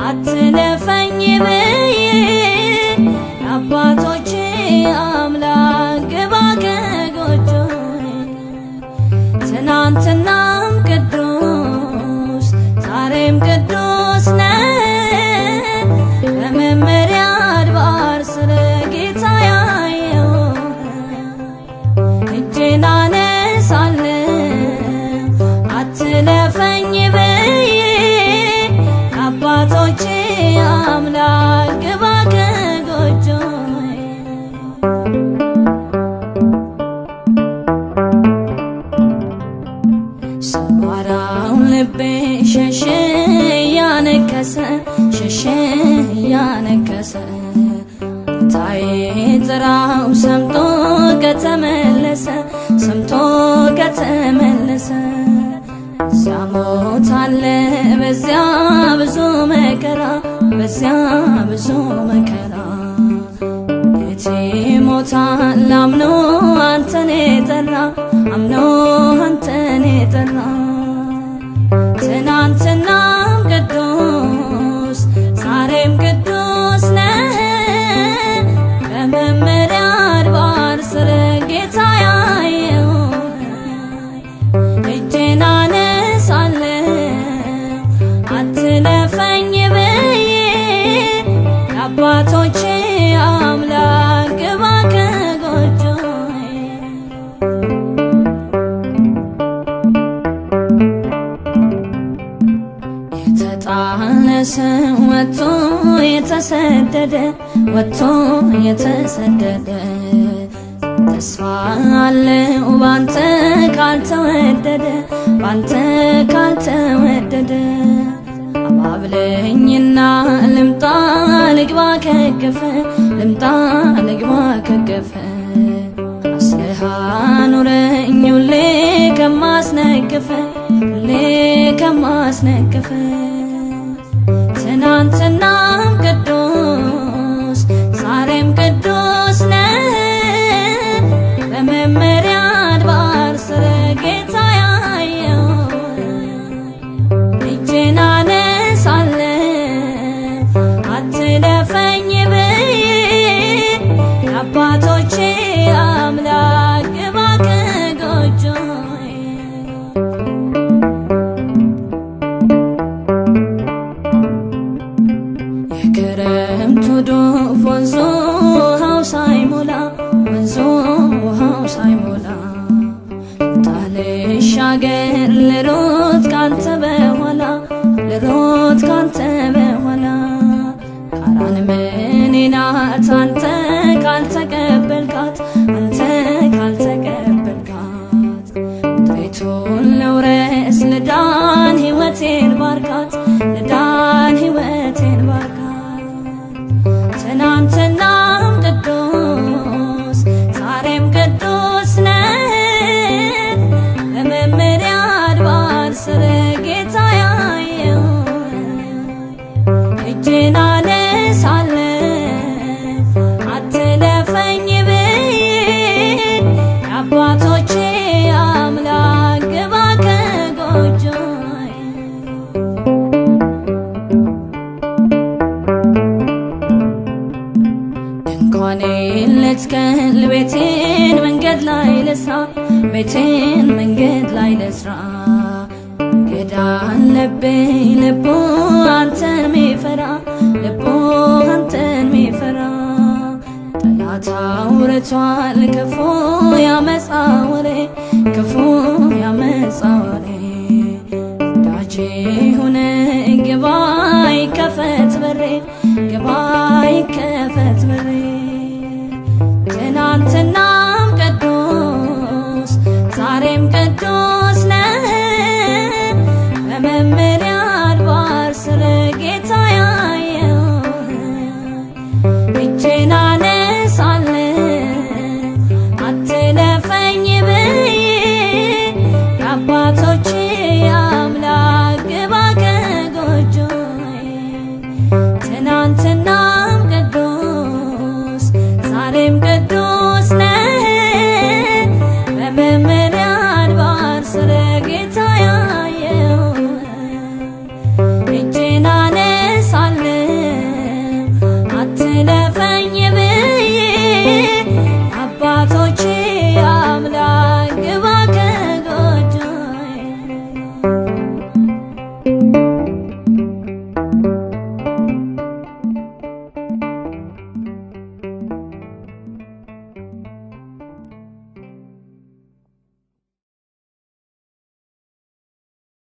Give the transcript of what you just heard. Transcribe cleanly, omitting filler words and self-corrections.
አትለፈኝ ብዬ የአባቶቼ አምላክ ግባ ከጎጆዬ ትናንትናም ቅዱስ ዛሬም ቅዱስ ነህ በመመሪያ አድባር ስለ ጌታ ያየው እጄን አነሳለሁ አትለፈኝ ብዬ የአባቶቼ አምላክ ግባ ከጎጆዬ ሰባራው ልቤ ሸሸ እያነከሰ ሸሸ እያነከሰ ጌታዬ ጥራው ሰምቶ ከተመለሰ ሰምቶ ከተመለሰ እዚያ ሞት አለ በዚያ ብዙ መከራ በዚያ ብዙ መከራ ጌቴ ሞታል አምኖ አንተን የጠራ አምኖ አንተን የጠራ ትናንትናም ቅዱስ ዛሬም ቅዱስ ነህ በመመሪያ አድባር ስለ ጌታ ያየው እጄን አነሳለሁ አትለፈኝ ብዬ የአባቶቼ አምላክ ግባ ከጎጆዬ የተጣለ ሰው ወጥቶ የተሰደደ ወጥቶ የተሰደደ ተስፋ አለው ባንተ ካልተወደደ ባንተ ካልተወደደ አባብለኝና ልምጣ ልግባ ከገፈ ልምጣ ልግባ ከገፈ አስለሃ ኑረኝ ሁሌ ከማስነቅፈ ሁሌ ከማስነቅፈ ትናንትናም ቅዱስ ዛሬም ቅዱስ ነህ በመመሪያ አድባር ስለ ጌታ ያየው እጄን አነሳለሁ አትለፈኝ ብዬ የአባቶቼ አምላክ ግባ ከጎጆዬ የክረምቱ ዶፍ ወንዙ ውሃው ሳይሞላ ወንዙ ውሃው ሳይሞላ ልሻገር ልሮጥ ካንተ በኋላ ልሮጥ ካንተ በኋላ ቃራን ምኔ ናት አንተ ካልተቀበልካት አንተ ካልተቀበልካት ምድሪቱን ልውረስ ልዳን ሕይወቴን ባርካት ልዳን ሕይወቴን ባርካት ትናንትናም ቅዱስ ዛሬም ቅዱስ ነህ በመመሪያ አድባር ስለ ጌታ ያየው እጄን አነሳለሁ አትለፈኝ ብዬ የአባቶቼ አምላክ ግባ ከጎጆዬ ድንኳኔን ልትከል ቤቴን መንገድ ላይ ልስራ ቤቴን መንገድ ላይ ልስራ እንግዳ አለብኝ ልቡ አንተን ሚፈራ ልቡ አንተን ሚፈራ ጠላት አውርቷል ክፉ ያመፃ ወሬ ክፉ ያመፃ ወሬ ወዳጄ ሆነ ግባ ይከፈት በሬ ግባ